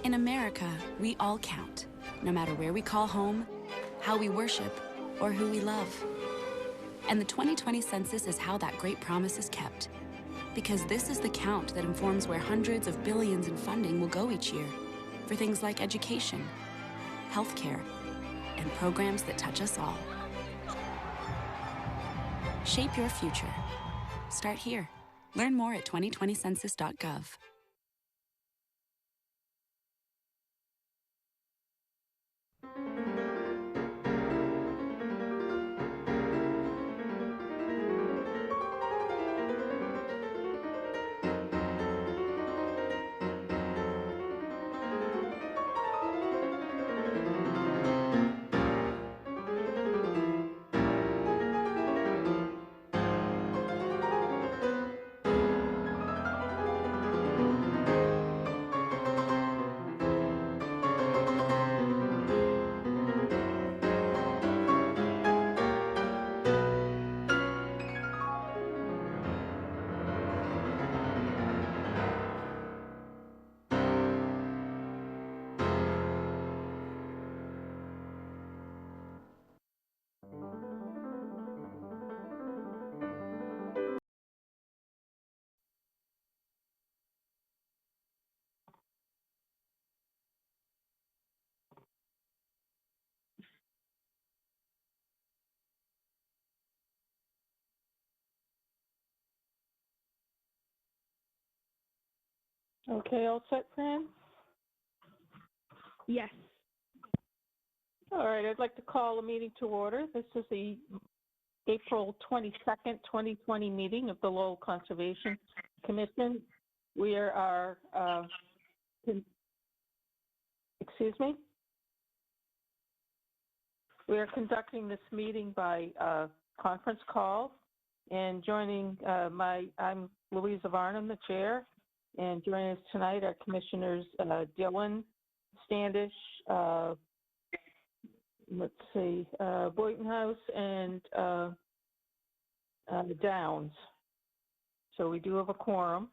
In America, we all count, no matter where we call home, how we worship, or who we love. And the 2020 census is how that great promise is kept. Because this is the count that informs where hundreds of billions in funding will go each year for things like education, healthcare, and programs that touch us all. Shape your future. Start here. Learn more at 2020census.gov. Okay, all set, Fran? Yes. All right, I'd like to call a meeting to order. This is the April 22nd, 2020 meeting of the Lowell Conservation Commission. We are, We are conducting this meeting by conference call, and joining I'm Louisa Varnum, the chair, and joining us tonight are Commissioners Dillon, Standish, Buitenhaus, and Downs. So we do have a quorum.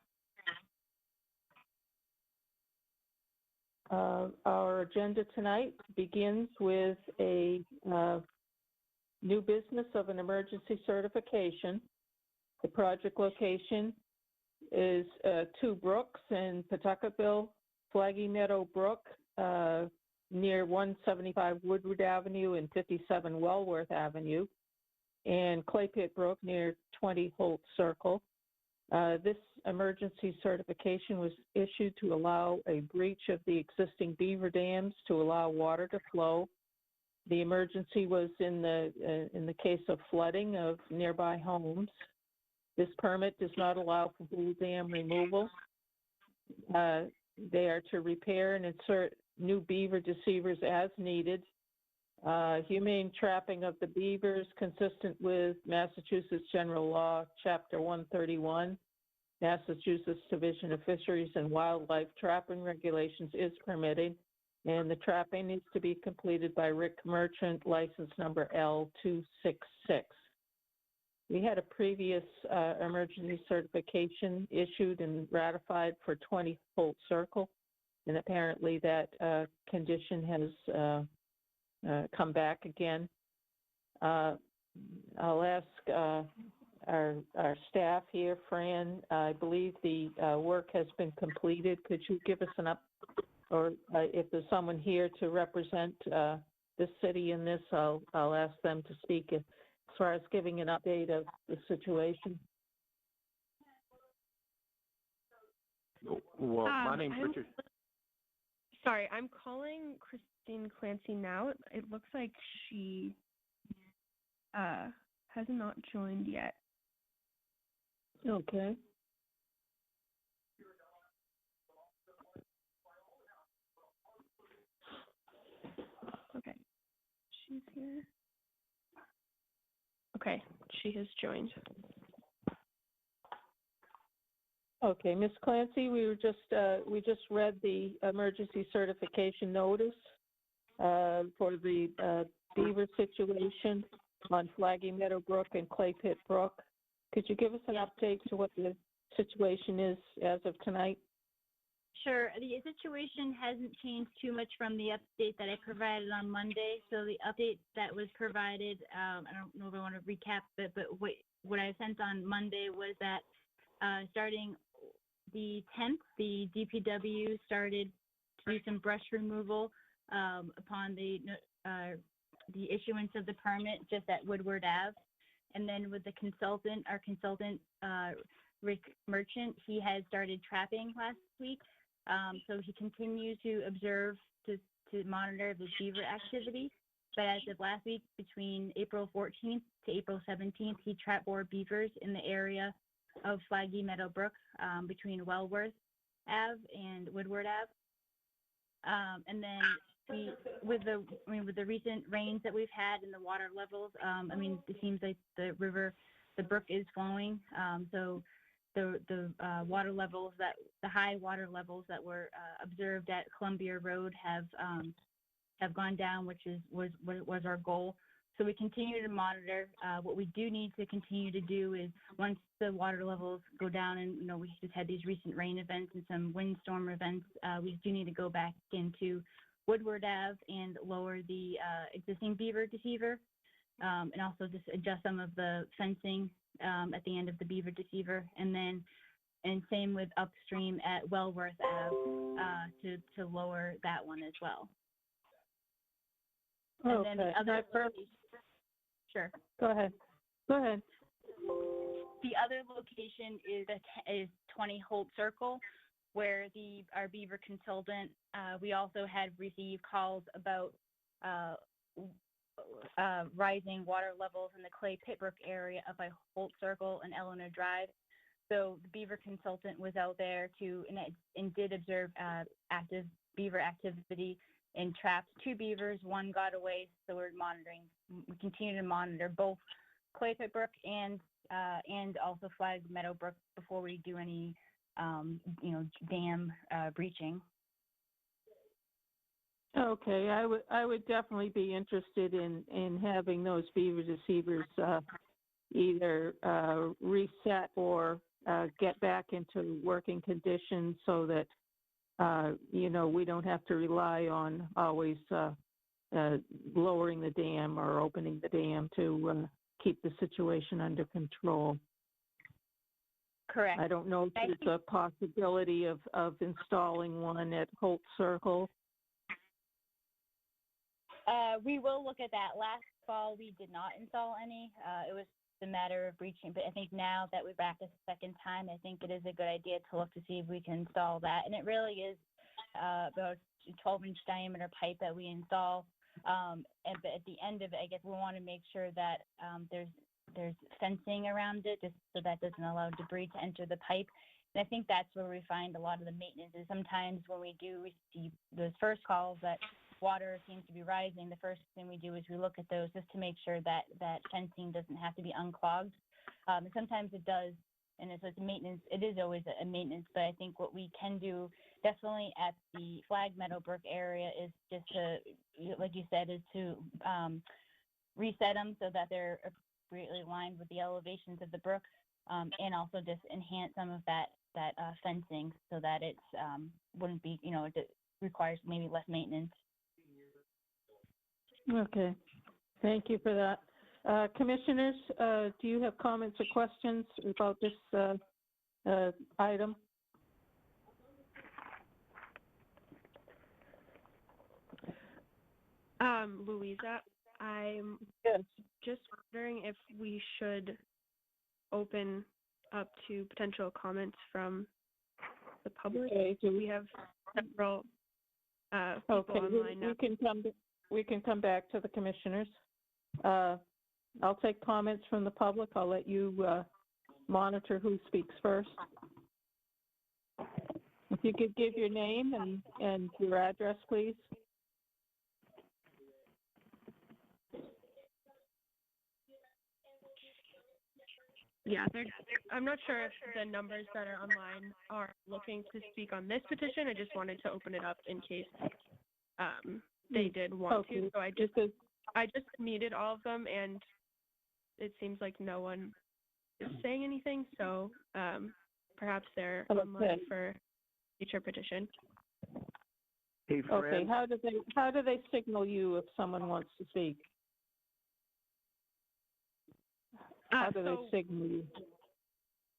Our agenda tonight begins with a new business of an emergency certification. The project location is 2 brooks in Pawtucketville, Flaggy Meadow Brook, near 175 Woodward Avenue and 57 Wellworth Avenue, and Clay Pit Brook near 20 Holt Circle. This emergency certification was issued to allow a breach of the existing beaver dams to allow water to flow. The emergency was in the case of flooding of nearby homes. This permit does not allow for whole dam removal. They are to repair and insert new beaver deceivers as needed. Humane trapping of the beavers consistent with Massachusetts General Law, Chapter 131, Massachusetts Division of Fisheries and Wildlife Trapping Regulations is permitted, and the trapping needs to be completed by Rick Merchant, license number L266. We had a previous emergency certification issued and ratified for 20 Holt Circle, and apparently that condition has come back again. I'll ask our staff here, Fran, I believe the work has been completed. Could you give us an or if there's someone here to represent this city in this, I'll ask them to speak as far as giving an update of the situation. Well, my name's Richard. Sorry, I'm calling Christine Clancy now. It looks like she has not joined yet. Okay. Okay, she's here. Okay, she has joined. Okay, Ms. Clancy, we just read the emergency certification notice for the beaver situation on Flaggy Meadow Brook and Clay Pit Brook. Could you give us an update to what the situation is as of tonight? Sure. The situation hasn't changed too much from the update that I provided on Monday. So the update that was provided, I don't know if I want to recap it, but what I sent on Monday was that starting the 10th, the DPW started to do some brush removal upon the issuance of the permit just at Woodward Ave. And then with the consultant, our consultant, Rick Merchant, he had started trapping last week. So he continues to observe, to monitor the beaver activity. But as of last week, between April 14th to April 17th, he trapped 4 beavers in the area of Flaggy Meadow Brook between Wellworth Ave and Woodward Ave. And then with the recent rains that we've had and the water levels, it seems like the brook is flowing. So the water levels the high water levels that were observed at Columbia Road have gone down, which was our goal. So we continue to monitor. What we do need to continue to do is once the water levels go down, and we just had these recent rain events and some windstorm events, we do need to go back into Woodward Ave and lower the existing beaver deceiver, and also just adjust some of the fencing at the end of the beaver deceiver, and same with upstream at Wellworth Ave to lower that one as well. And Okay. then the other location, sure. Go ahead. The other location is 20 Holt Circle, where our beaver consultant, we also had received calls about rising water levels in the Clay Pitbrook area up by Holt Circle and Eleanor Drive. So the beaver consultant was out there and did observe active beaver activity and trapped 2 beavers. 1 got away, so we continue to monitor both Clay Pitbrook and also Flag Meadow Brook before we do any dam breaching. Okay, I would definitely be interested in having those beaver deceivers either reset or get back into working conditions so that we don't have to rely on always lowering the dam or opening the dam to keep the situation under control. Correct. I don't know if there's a possibility of installing one at Holt Circle. We will look at that. Last fall, we did not install any. It was a matter of breaching, but I think now that we're back a second time, I think it is a good idea to look to see if we can install that. And it really is about a 12-inch diameter pipe that we install. But at the end of it, I guess we want to make sure that there's fencing around it, just so that doesn't allow debris to enter the pipe. And I think that's where we find a lot of the maintenance is sometimes when we do receive those first calls that water seems to be rising, the first thing we do is we look at those just to make sure that fencing doesn't have to be unclogged. And sometimes it does, and so it's maintenance. It is always a maintenance, but I think what we can do definitely at the Flag Meadow Brook area is just to, like you said, is to reset them so that they're appropriately aligned with the elevations of the brook, and also just enhance some of that fencing so that it's wouldn't be, it requires maybe less maintenance. Okay, thank you for that. Commissioners, do you have comments or questions about this item? Louisa, I'm just wondering if we should open up to potential comments from the public. Okay, We have several people online now. We can come back to the commissioners. I'll take comments from the public. I'll let you monitor who speaks first. If you could give your name and your address, please. Yeah, I'm not sure if the numbers that are online are looking to speak on this petition. I just wanted to open it up in case they did want to. So I just muted all of them, and it seems like no one is saying anything. So perhaps they're online for future petition. Hey, Okay, Fran. how do they signal you if someone wants to speak? How do So they signal you?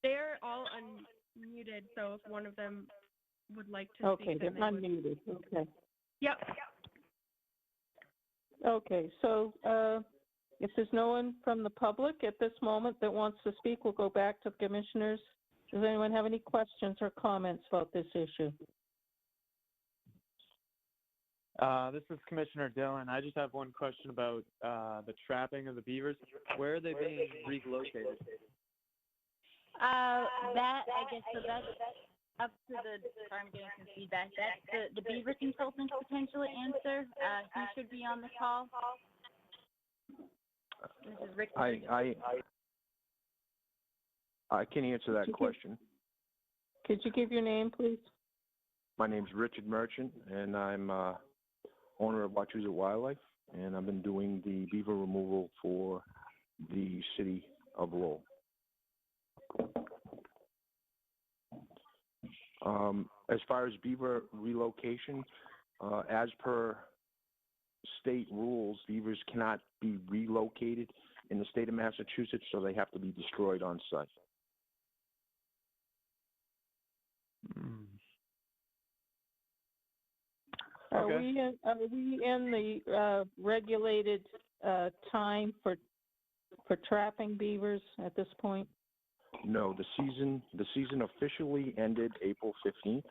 they're all unmuted, so if one of them would like to Okay, speak, they're then they would. unmuted, okay. Yep. Okay, so if there's no one from the public at this moment that wants to speak, we'll go back to the commissioners. Does anyone have any questions or comments about this issue? This is Commissioner Dillon. I just have one question about the trapping of the beavers. Where are they being relocated? That, I guess, so that's up to sorry, I'm getting some feedback. That's the Beaver consultant to potentially answer. He should be on the call. This is Rick. I can answer that question. Could you give your name, please? My name's Richard Merchant, and I'm owner of Wachusett Wildlife, and I've been doing the beaver removal for the city of Lowell. As far as beaver relocation, as per state rules, beavers cannot be relocated in the state of Massachusetts, so they have to be destroyed on site. Are Okay. we in the regulated time for trapping beavers at this point? No, the season officially ended April 15th.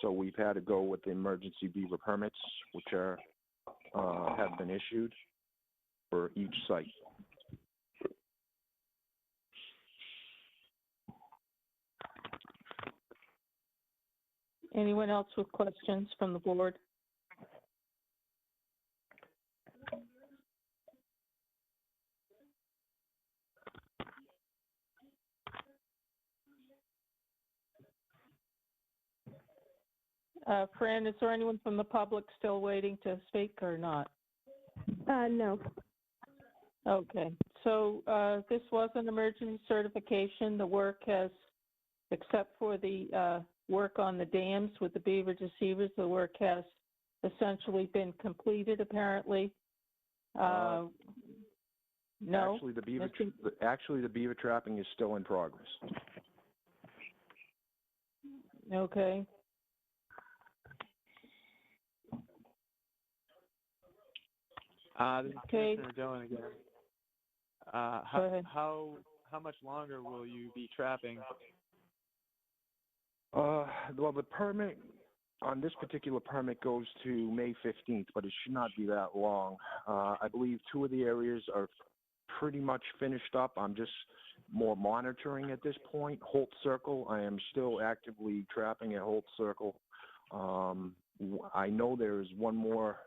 So we've had to go with the emergency beaver permits, which have been issued for each site. Anyone else with questions from the board? Fran, is there anyone from the public still waiting to speak or not? No. Okay, so this was an emergency certification. The work has, except for the work on the dams with the beaver deceivers, the work has essentially been completed, apparently. No? Actually, the beaver trapping is still in progress. Okay. This is Okay. Commissioner Dillon again. Go ahead. How much longer will you be trapping? Well, the permit on this particular permit goes to May 15th, but it should not be that long. I believe 2 of the areas are pretty much finished up. I'm just more monitoring at this point. Holt Circle, I am still actively trapping at Holt Circle. I know there's one more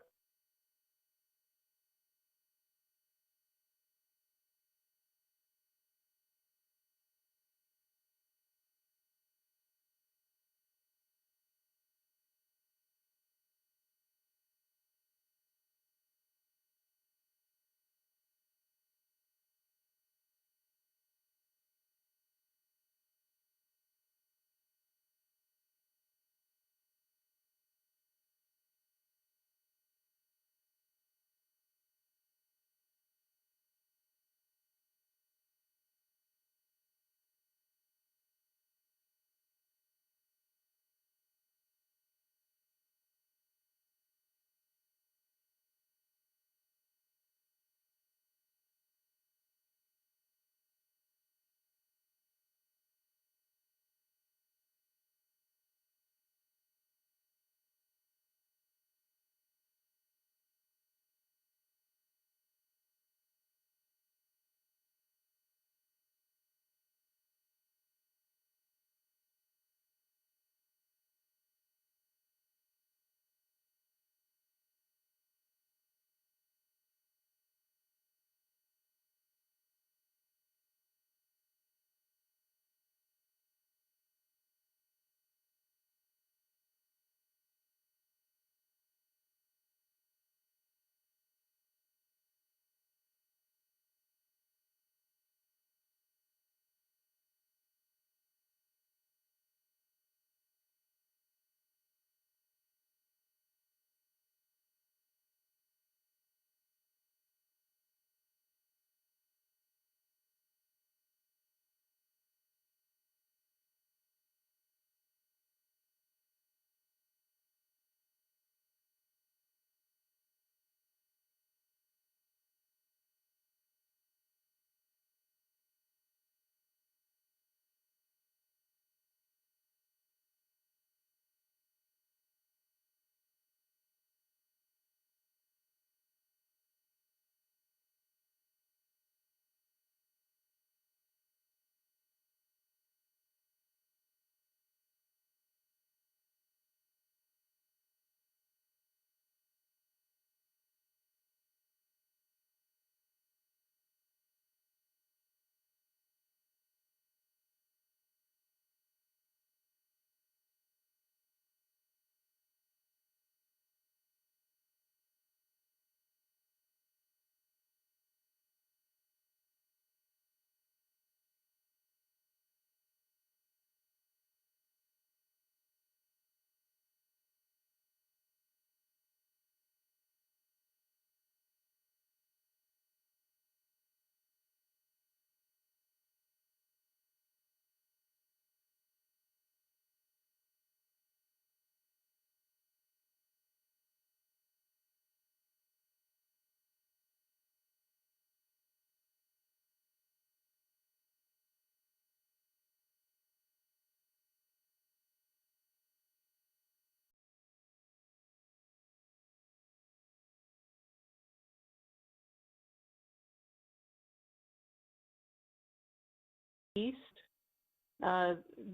East.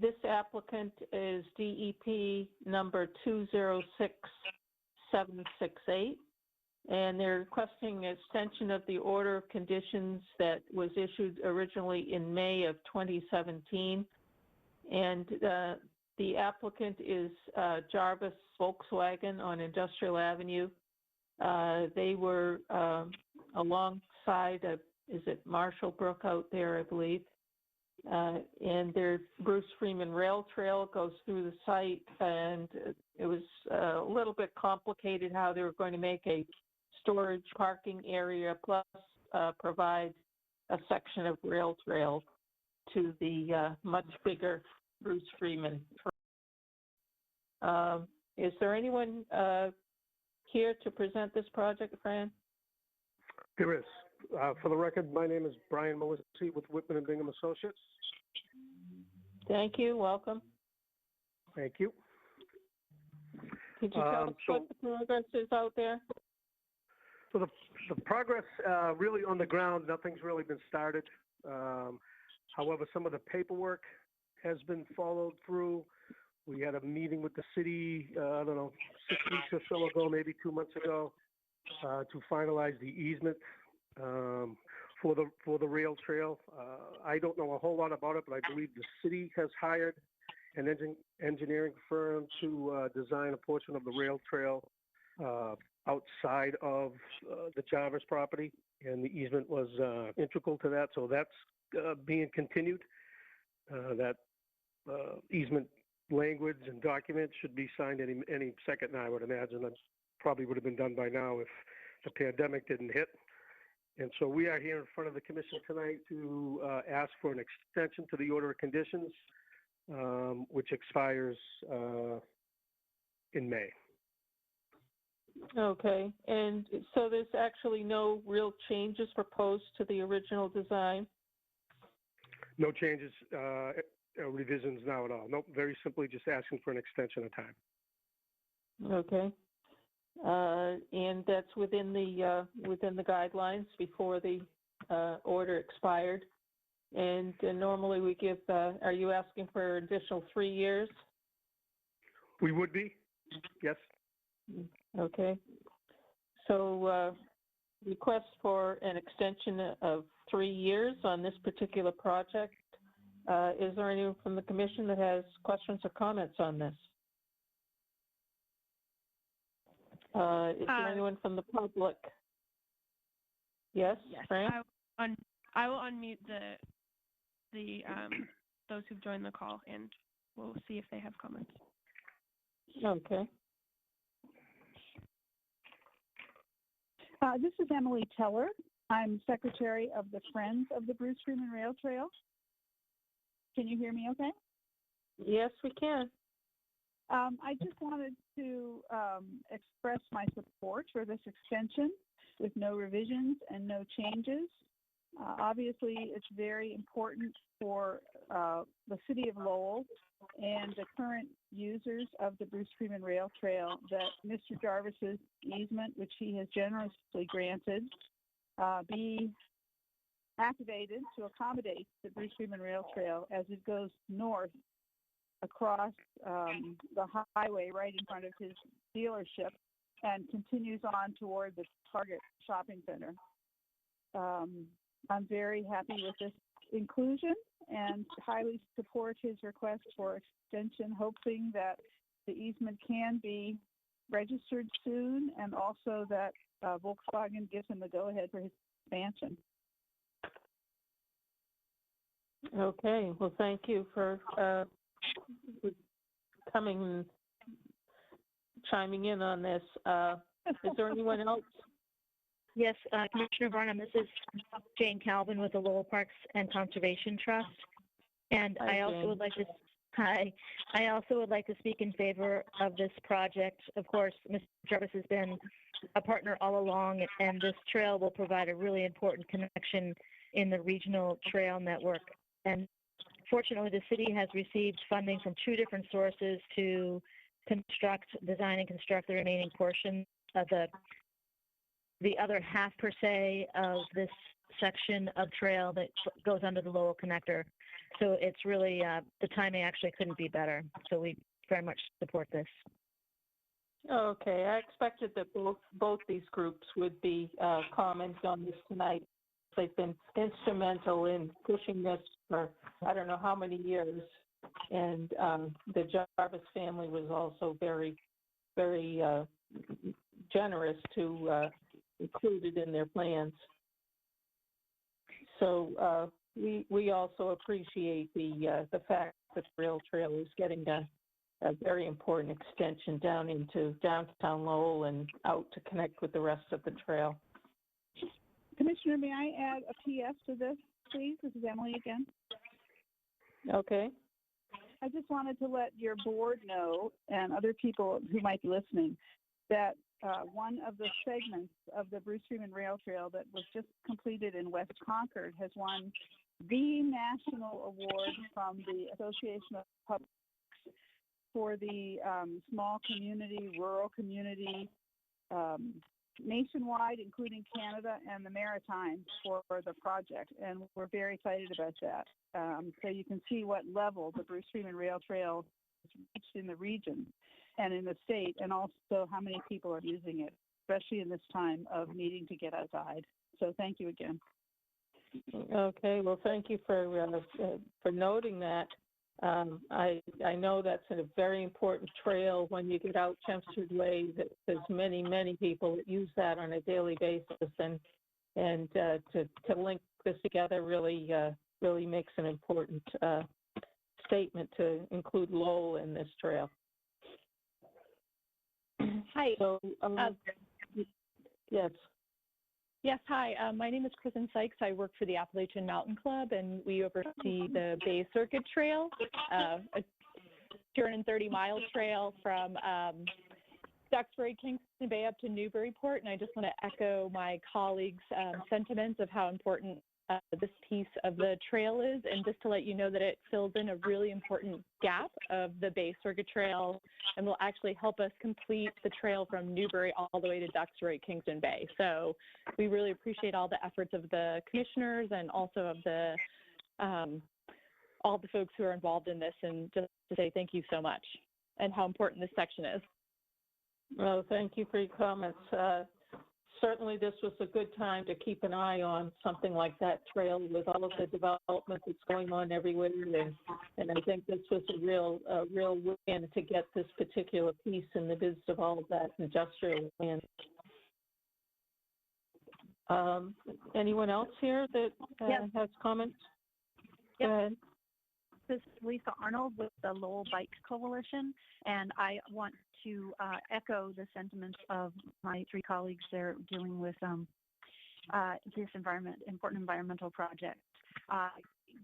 This applicant is DEP number 206768, and they're requesting extension of the order of conditions that was issued originally in May of 2017. And the applicant is Jarvis Volkswagen on Industrial Avenue. They were alongside, is it Marshall Brook out there, I believe? And their Bruce Freeman Rail Trail goes through the site, and it was a little bit complicated how they were going to make a storage parking area plus provide a section of rail trail to the much bigger Bruce Freeman. Is there anyone here to present this project, Fran? There is. For the record, my name is Brian Malissi with Whitman and Bingham Associates. Thank you. Welcome. Thank you. Could you tell us what the progress is out there? So the progress really on the ground, nothing's really been started. However, some of the paperwork has been followed through. We had a meeting with the city, I don't know, 6 weeks or so ago, maybe 2 months ago, to finalize the easement for the rail trail. I don't know a whole lot about it, but I believe the city has hired an engineering firm to design a portion of the rail trail outside of the Jarvis property, and the easement was integral to that. So that's being continued. That easement language and documents should be signed any second now, I would imagine. That probably would have been done by now if the pandemic didn't hit. And so we are here in front of the commission tonight to ask for an extension to the order of conditions, which expires in May. Okay, and so there's actually no real changes proposed to the original design? No changes, revisions now at all. Nope, very simply just asking for an extension of time. Okay. And that's within the guidelines before the order expired. And normally we give, are you asking for an additional 3 years? We would be, yes. Okay. So request for an extension of 3 years on this particular project. Is there anyone from the commission that has questions or comments on this? Is there anyone from the public? Yes, Fran? I will unmute the those who've joined the call, and we'll see if they have comments. Okay. This is Emily Teller. I'm secretary of the Friends of the Bruce Freeman Rail Trail. Can you hear me okay? Yes, we can. I just wanted to express my support for this extension with no revisions and no changes. Obviously, it's very important for the city of Lowell and the current users of the Bruce Freeman Rail Trail that Mr. Jarvis's easement, which he has generously granted, be activated to accommodate the Bruce Freeman Rail Trail as it goes north across the highway right in front of his dealership and continues on toward the Target shopping center. I'm very happy with this inclusion and highly support his request for extension, hoping that the easement can be registered soon and also that Volkswagen gives him the go-ahead for his expansion. Okay, well, thank you for coming and chiming in on this. Is there anyone else? Yes, Commissioner Varnum, this is Jane Calvin with the Lowell Parks and Conservation Trust. And Hi, I also Jane. would like to speak in favor of this project. Of course, Mr. Jarvis has been a partner all along, and this trail will provide a really important connection in the regional trail network. And fortunately, the city has received funding from 2 different sources to design and construct the remaining portion of the other half per se of this section of trail that goes under the Lowell connector. So it's really, the timing actually couldn't be better. So we very much support this. Okay, I expected that both these groups would be commenting on this tonight. They've been instrumental in pushing this for I don't know how many years, and the Jarvis family was also very, very generous to include it in their plans. So we also appreciate the fact that the rail trail is getting a very important extension down into downtown Lowell and out to connect with the rest of the trail. Commissioner, may I add a PS to this, please? This is Emily again. Okay. I just wanted to let your board know and other people who might be listening that one of the segments of the Bruce Freeman Rail Trail that was just completed in West Concord has won the national award from the Association of Public for the small community, rural community, nationwide, including Canada and the Maritimes for the project. And we're very excited about that. So you can see what level the Bruce Freeman Rail Trail has reached in the region and in the state, and also how many people are using it, especially in this time of needing to get outside. So thank you again. Okay, well, thank you for noting that. I know that's a very important trail when you get out Chelmsford Way. That there's many, many people that use that on a daily basis, and to link this together really makes an important statement to include Lowell in this trail. Hi. So, yes. Yes, hi. My name is Kristen Sykes. I work for the Appalachian Mountain Club, and we oversee the Bay Circuit Trail, a 230-mile trail from Duxbury, Kingston Bay up to Newburyport. And I just want to echo my colleagues' sentiments of how important this piece of the trail is, and just to let you know that it fills in a really important gap of the Bay Circuit Trail and will actually help us complete the trail from Newbury all the way to Duxbury, Kingston Bay. So we really appreciate all the efforts of the commissioners and also of the all the folks who are involved in this, and just to say thank you so much and how important this section is. Well, thank you for your comments. Certainly, this was a good time to keep an eye on something like that trail with all of the development that's going on everywhere, and I think this was a real win to get this particular piece in the midst of all of that industrial land. Anyone else here that has comments? Yep. Go ahead. This is Lisa Arnold with the Lowell Bike Coalition, and I want to echo the sentiments of my three colleagues there dealing with this important environmental project.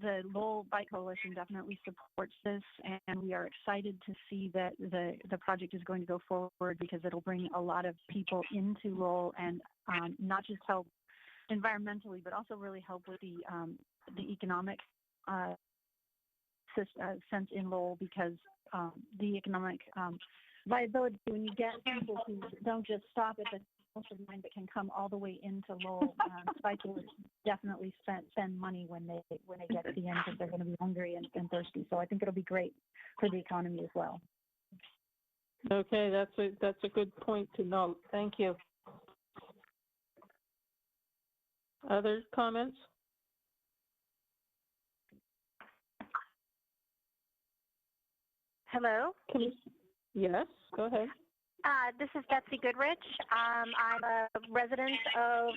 The Lowell Bike Coalition definitely supports this, and we are excited to see that the project is going to go forward because it'll bring a lot of people into Lowell and not just help environmentally, but also really help with the economic sense in Lowell, because the economic viability, when you get people who don't just stop at the Chelmsford line but can come all the way into Lowell, cyclists definitely spend money when they get to the end because they're going to be hungry and thirsty. So I think it'll be great for the economy as well. Okay, that's a good point to note. Thank you. Other comments? Hello? Yes, go ahead. This is Betsy Goodrich. I'm a resident of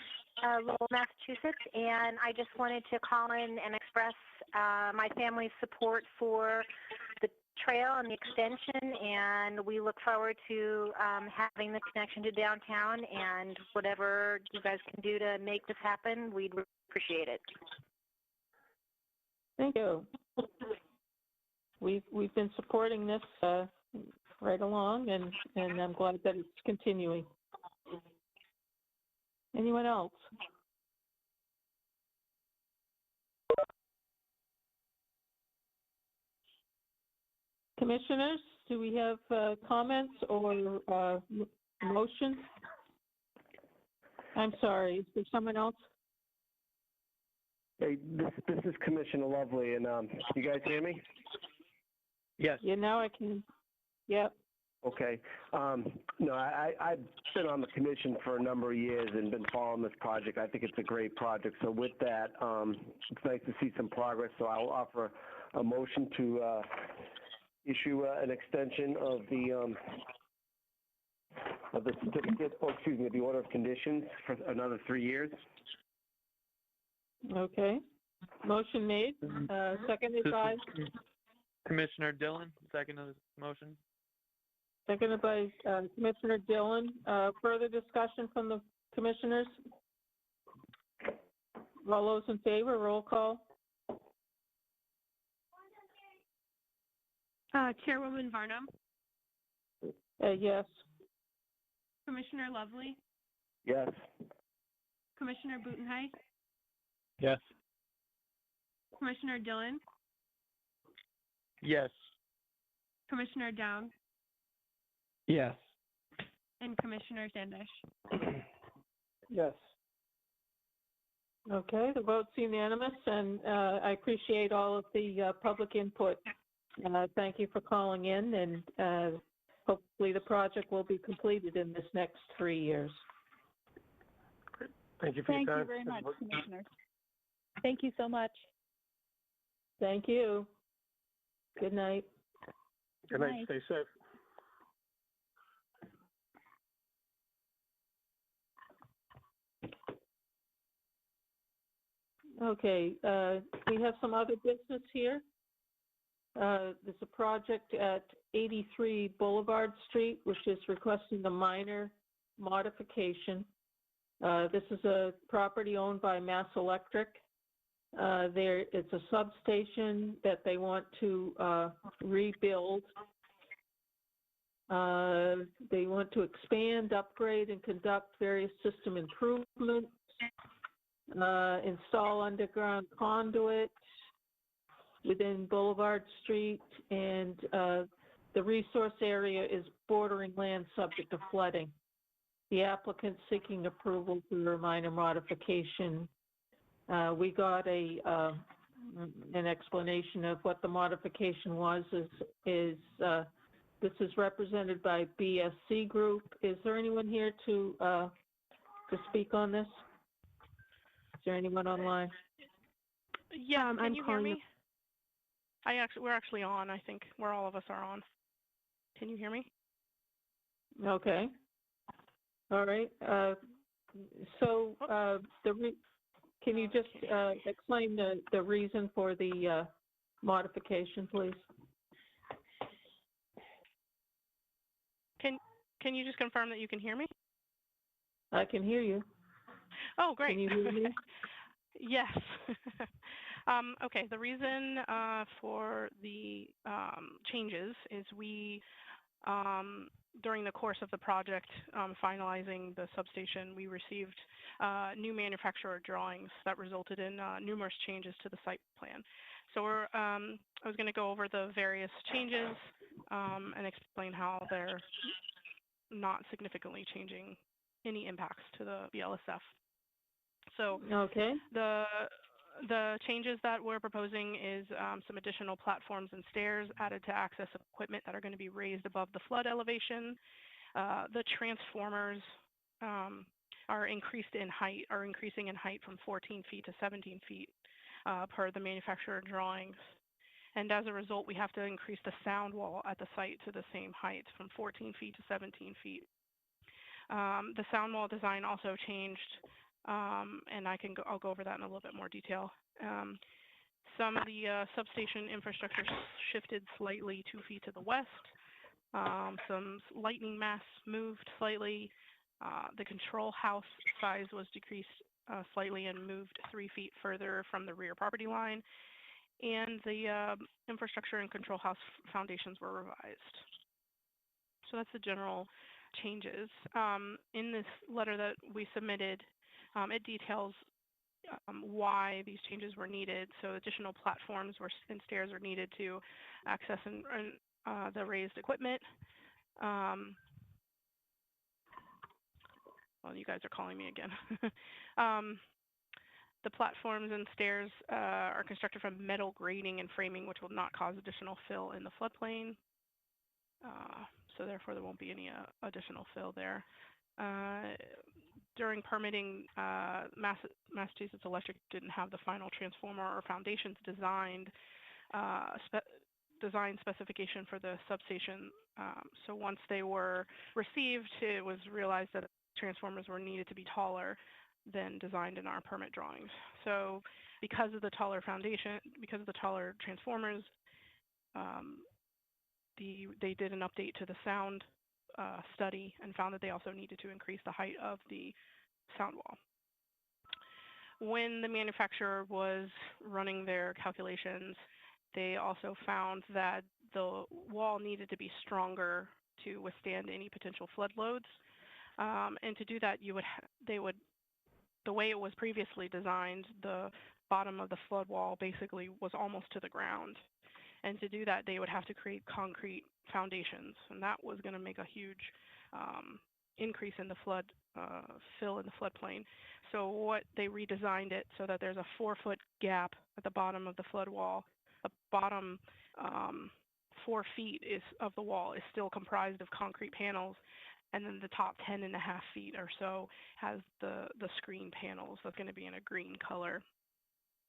Lowell, Massachusetts, and I just wanted to call in and express my family's support for the trail and the extension, and we look forward to having the connection to downtown, and whatever you guys can do to make this happen, we'd appreciate it. Thank you. We've been supporting this right along, and I'm glad that it's continuing. Anyone else? Commissioners, do we have comments or motion? I'm sorry, is there someone else? Hey, this is Commissioner Lovely, and you guys hear me? Yes. Yeah, now I can, yep. Okay. No, I've been on the commission for a number of years and been following this project. I think it's a great project. So with that, it's nice to see some progress. So I'll offer a motion to issue an extension of the certificate, or excuse me, the order of conditions for another 3 years. Okay. Motion made, seconded by, Commissioner Dillon, second of the motion. seconded by Commissioner Dillon. Further discussion from the commissioners? All those in favor, roll call. Chairwoman Varnum, Yes. Commissioner Lovely, Yes. Commissioner Butenheit, Yes. Commissioner Dillon, Yes. Commissioner Down, Yes. and Commissioner Standish. Yes. Okay, the vote's unanimous, and I appreciate all of the public input. Thank you for calling in, and hopefully the project will be completed in this next 3 years. Thank you for your Thank time. you very much, Commissioners. Thank you so much. Thank you. Good night. Good night. Stay safe. Okay, we have some other business here. There's a project at 83 Boulevard Street, which is requesting a minor modification. This is a property owned by Mass Electric. It's a substation that they want to rebuild. They want to expand, upgrade, and conduct various system improvements, install underground conduit within Boulevard Street, and the resource area is bordering land subject to flooding. The applicant seeking approval for a minor modification. We got an explanation of what the modification was. This is represented by BSC Group. Is there anyone here to speak on this? Is there anyone online? Yeah, can you hear calling me? We're actually on. I think where all of us are on. Can you hear me? Okay. All right. Can you just explain the reason for the modification, please? Can you just confirm that you can hear me? I can hear you. Oh, great. Can you hear me? Yes. Okay, the reason for the changes is we, during the course of the project, finalizing the substation, we received new manufacturer drawings that resulted in numerous changes to the site plan. So I was going to go over the various changes and explain how they're not significantly changing any impacts to the BLSF. So okay. The changes that we're proposing is some additional platforms and stairs added to access equipment that are going to be raised above the flood elevation. The transformers are increasing in height from 14 feet to 17 feet per the manufacturer drawings. And as a result, we have to increase the sound wall at the site to the same height from 14 feet to 17 feet. The sound wall design also changed, and I'll go over that in a little bit more detail. Some of the substation infrastructure shifted slightly 2 feet to the west. Some lightning masts moved slightly. The control house size was decreased slightly and moved 3 feet further from the rear property line. And the infrastructure and control house foundations were revised. So that's the general changes. In this letter that we submitted, it details why these changes were needed. So additional platforms and stairs are needed to access the raised equipment. Well, you guys are calling me again. The platforms and stairs are constructed from metal grating and framing, which will not cause additional fill in the floodplain. So therefore, there won't be any additional fill there. During permitting, Massachusetts Electric didn't have the final transformer or foundations design specification for the substation. So once they were received, it was realized that transformers were needed to be taller than designed in our permit drawings. So because of the taller foundation, because of the taller transformers, they did an update to the sound study and found that they also needed to increase the height of the sound wall. When the manufacturer was running their calculations, they also found that the wall needed to be stronger to withstand any potential flood loads. And to do that, the way it was previously designed, the bottom of the flood wall basically was almost to the ground. And to do that, they would have to create concrete foundations, and that was going to make a huge increase in the flood fill in the floodplain. So what they redesigned it so that there's a 4-foot gap at the bottom of the flood wall. The bottom 4 feet of the wall is still comprised of concrete panels, and then the top 10.5 feet or so has the screen panels. That's going to be in a green color,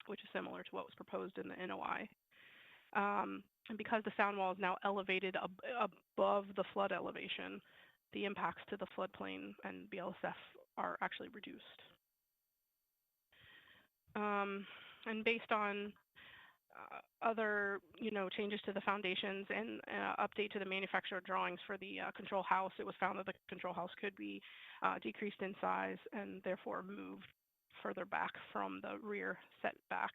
which is similar to what was proposed in the NOI. And because the sound wall is now elevated above the flood elevation, the impacts to the floodplain and BLSF are actually reduced. And based on other, changes to the foundations and update to the manufacturer drawings for the control house, it was found that the control house could be decreased in size and therefore moved further back from the rear setback.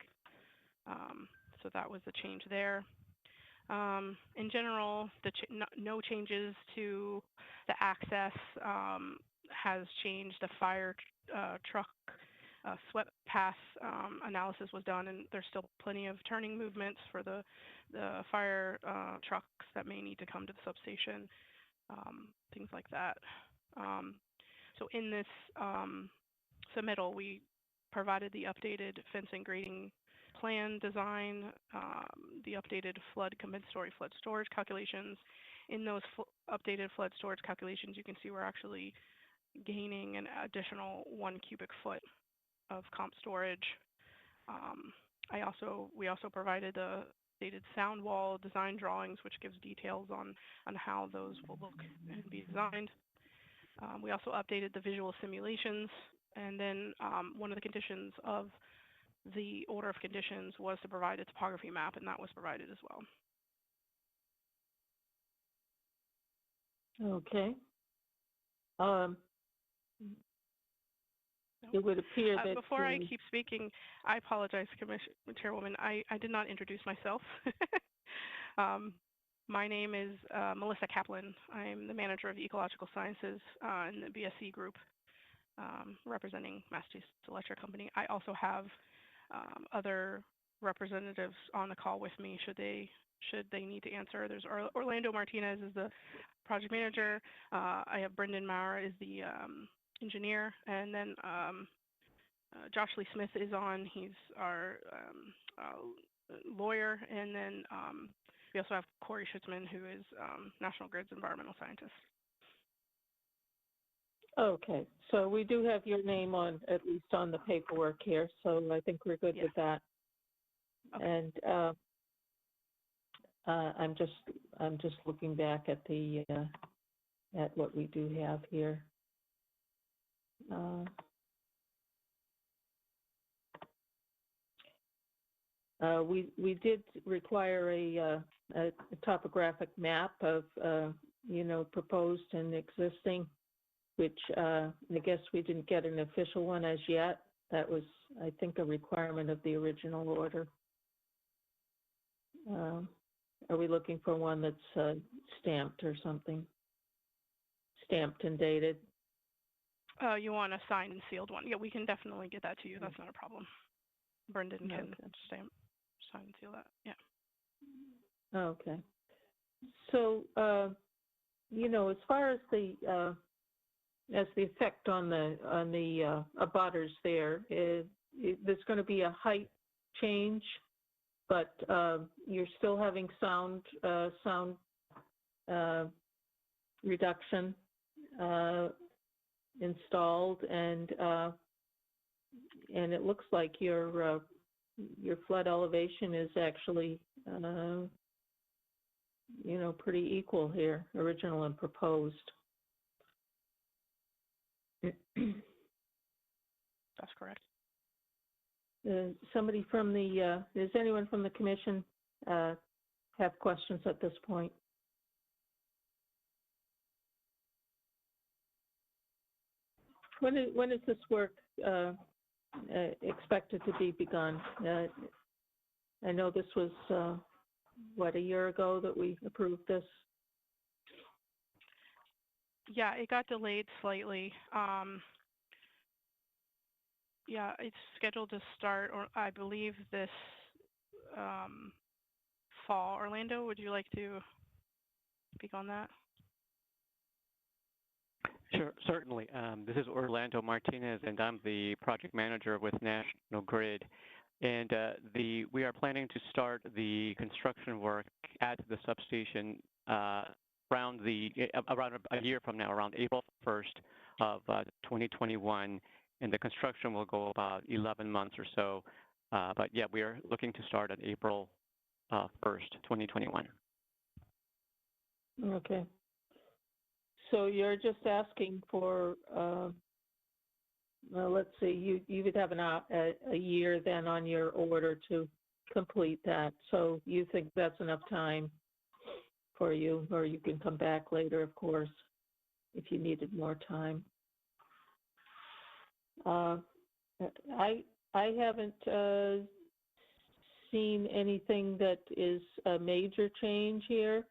So that was the change there. In general, no changes to the access has changed. The fire truck swept path analysis was done, and there's still plenty of turning movements for the fire trucks that may need to come to the substation, things like that. So in this submittal, we provided the updated fence and grading plan design, the updated flood compensatory flood storage calculations. In those updated flood storage calculations, you can see we're actually gaining an additional 1 cubic foot of comp storage. We also provided the updated sound wall design drawings, which gives details on how those will look and be designed. We also updated the visual simulations, and then one of the conditions of the order of conditions was to provide a topography map, and that was provided as well. Okay. It would appear that... Before I keep speaking, I apologize, Chairwoman. I did not introduce myself. My name is Melissa Kaplan. I'm the manager of Ecological Sciences in the BSC group, representing Massachusetts Electric Company. I also have other representatives on the call with me should they need to answer. There's Orlando Martinez is the project manager. I have Brendan Maurer is the engineer, and then Josh Lee Smith is on. He's our lawyer, and then we also have Corey Schutzman, who is National Grid's environmental scientist. Okay, so we do have your name on, at least on the paperwork here, so I think we're good with that. Okay. And I'm just looking back at the at what we do have here. We did require a topographic map of proposed and existing, which I guess we didn't get an official one as yet. That was, I think, a requirement of the original order. Are we looking for one that's stamped or something? Stamped and dated? You want a signed and sealed one? Yeah, we can definitely get that to you. That's not a problem. Brendan can sign and seal that. Yeah. Okay. So, as far as the effect on the abutters there, there's going to be a height change, but you're still having sound reduction installed, and it looks like your flood elevation is actually pretty equal here, original and proposed. That's correct. Somebody from the, does anyone from the commission have questions at this point? When is this work expected to be begun? I know this was, a year ago that we approved this? Yeah, it got delayed slightly. Yeah, it's scheduled to start, or I believe this fall. Orlando, would you like to speak on that? Sure, certainly. This is Orlando Martinez, and I'm the project manager with National Grid. And we are planning to start the construction work at the substation around a year from now, around April 1st of 2021. And the construction will go about 11 months or so. But yeah, we are looking to start on April 1st, 2021. Okay. So you're just asking for, well, let's see, you would have a year then on your order to complete that. So you think that's enough time for you, or you can come back later, of course, if you needed more time. I haven't seen anything that is a major change here.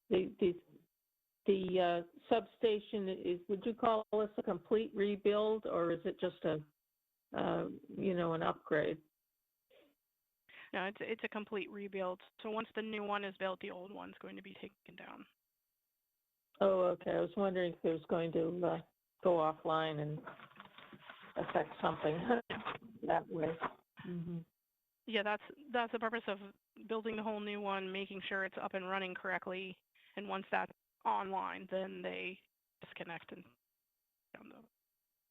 The substation is, would you call this a complete rebuild, or is it just an upgrade? No, it's a complete rebuild. So once the new one is built, the old one's going to be taken down. Oh, okay. I was wondering if it was going to go offline and affect something that way. Mm-hmm. Yeah, that's the purpose of building the whole new one, making sure it's up and running correctly. And once that's online, then they disconnect and down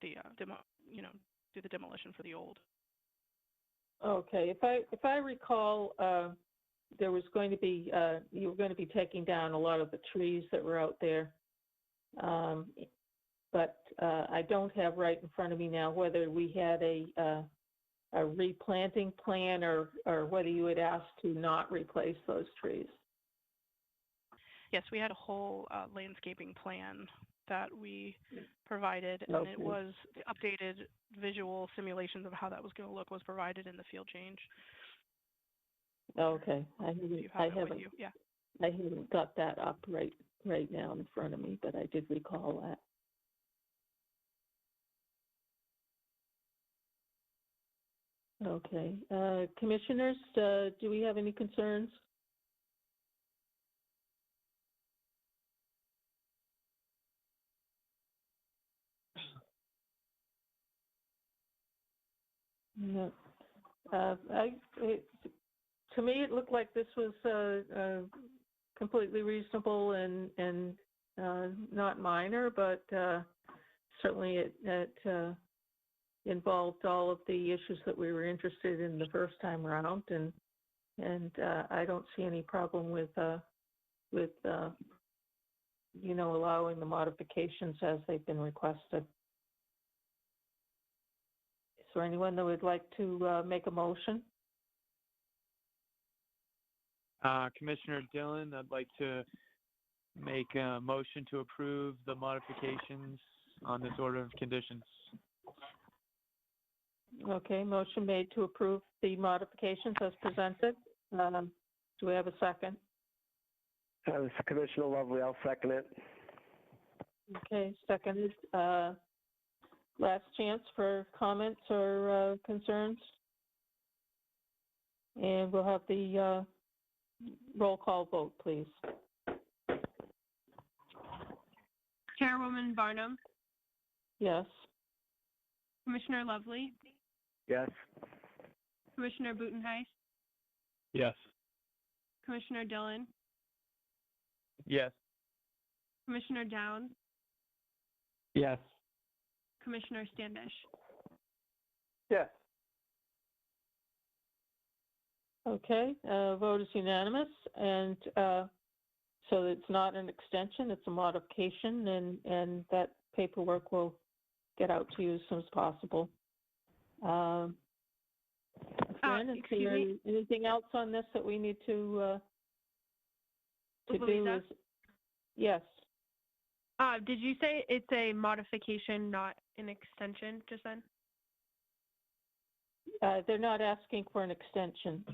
do the demolition for the old. Okay. If I recall, there was going to be you were going to be taking down a lot of the trees that were out there, but I don't have right in front of me now whether we had a replanting plan or whether you had asked to not replace those trees. Yes, we had a whole landscaping plan that we provided, and Okay. it was the updated visual simulations of how that was going to look was provided in the field change. Okay, I haven't got that up right now in front of me, but I did recall that. Okay, commissioners, do we have any concerns? No. To me, it looked like this was completely reasonable and not minor, but certainly it involved all of the issues that we were interested in the first time around, and I don't see any problem with allowing the modifications as they've been requested. Is there anyone that would like to make a motion? Commissioner Dillon, I'd like to make a motion to approve the modifications on this order of conditions. Okay, motion made to approve the modifications as presented. Do we have a second? This is Commissioner Lovely. I'll second it. Okay, seconded. Last chance for comments or concerns. And we'll have the roll call vote, please. Chairwoman Barnum, Yes. Commissioner Lovely, Yes. Commissioner Butenheis, Yes. Commissioner Dillon, Yes. Commissioner Downs, Yes. Commissioner Standish. Yes. Okay, vote is unanimous, and so it's not an extension, it's a modification, and that paperwork will get out to you as soon as possible. Fran, is excuse there me? anything else on this that we need to do? Louisa? Yes. Did you say it's a modification, not an extension, just then? They're not asking for an extension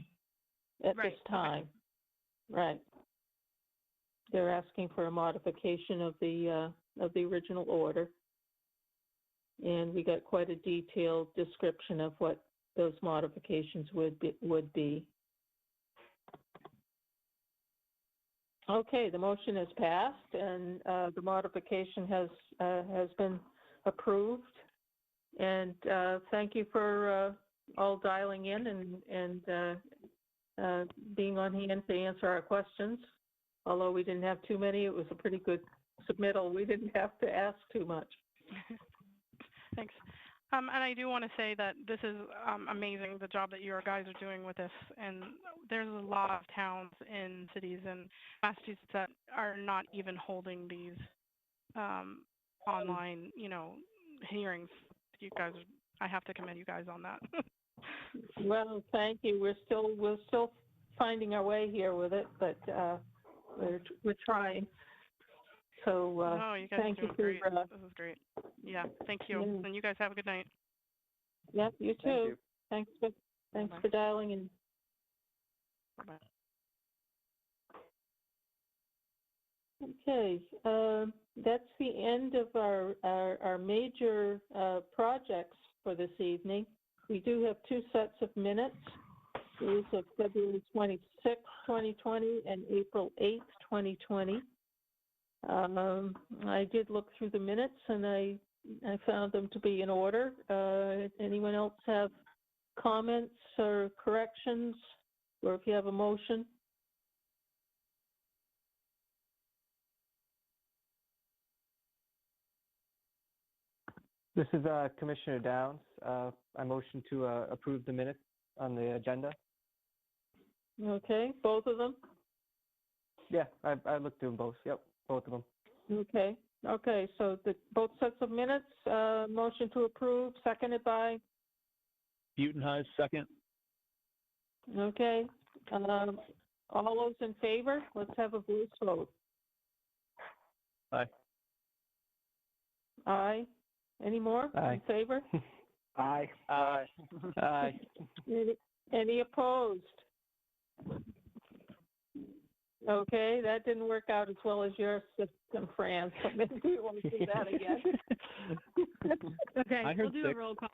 at Right, this time. Right. They're asking for a modification of the original order. And we got quite a detailed description of what those modifications would be. Okay, the motion has passed, and the modification has been approved. And thank you for all dialing in and being on hand to answer our questions. Although we didn't have too many, it was a pretty good submittal. We didn't have to ask too much. Thanks. And I do want to say that this is amazing, the job that you guys are doing with this. And there's a lot of towns and cities in Massachusetts that are not even holding these online, hearings. You guys, I have to commend you guys on that. Well, thank you. We're still finding our way here with it, but we're trying. So no, you guys thank are you doing for. great. This is great. Yeah, thank you. Yeah. And you guys have a good night. Yep, you too. Thank you. Thanks Bye-bye. for dialing in. Bye-bye. Okay, that's the end of our major projects for this evening. We do have two sets of minutes. These are February 26th, 2020 and April 8th, 2020. I did look through the minutes and I found them to be in order. Anyone else have comments or corrections, or if you have a motion? This is Commissioner Downs. I motion to approve the minutes on the agenda. Okay, both of them? Yeah, I looked through them both. Yep, both of them. Okay, so both sets of minutes, motion to approve, seconded by? Butenheis, second. Okay, all those in favor, let's have a voice vote. Aye. Aye. Any more Aye. in favor? Aye. Aye. Aye. Any opposed? Okay, that didn't work out as well as your system, Fran, so maybe we won't do that again. Okay, I heard we'll do a 6. roll call.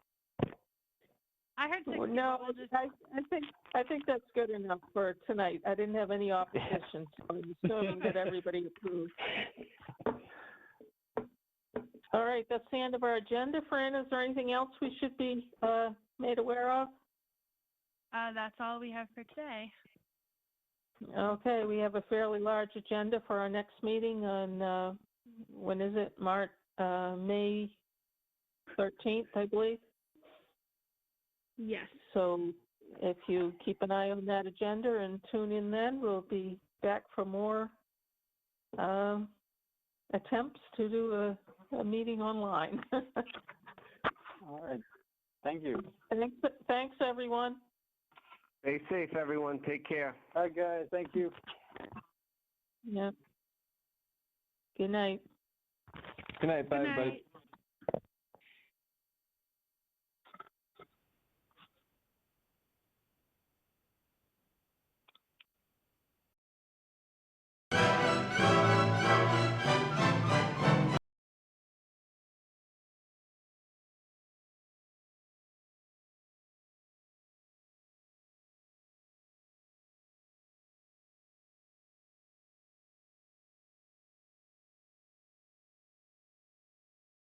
I heard 6. Well, no, I think that's good enough for tonight. I didn't have any opposition, so I'm assuming that everybody approved. All right, that's the end of our agenda. Fran, is there anything else we should be made aware of? That's all we have for today. Okay, we have a fairly large agenda for our next meeting on, when is it? May 13th, I believe. Yes. So if you keep an eye on that agenda and tune in then, we'll be back for more attempts to do a meeting online. All right. Thank you. Thanks, everyone. Stay safe, everyone. Take care. All right, guys. Thank you. Yep. Good night. Good night. Bye, Good everybody. night.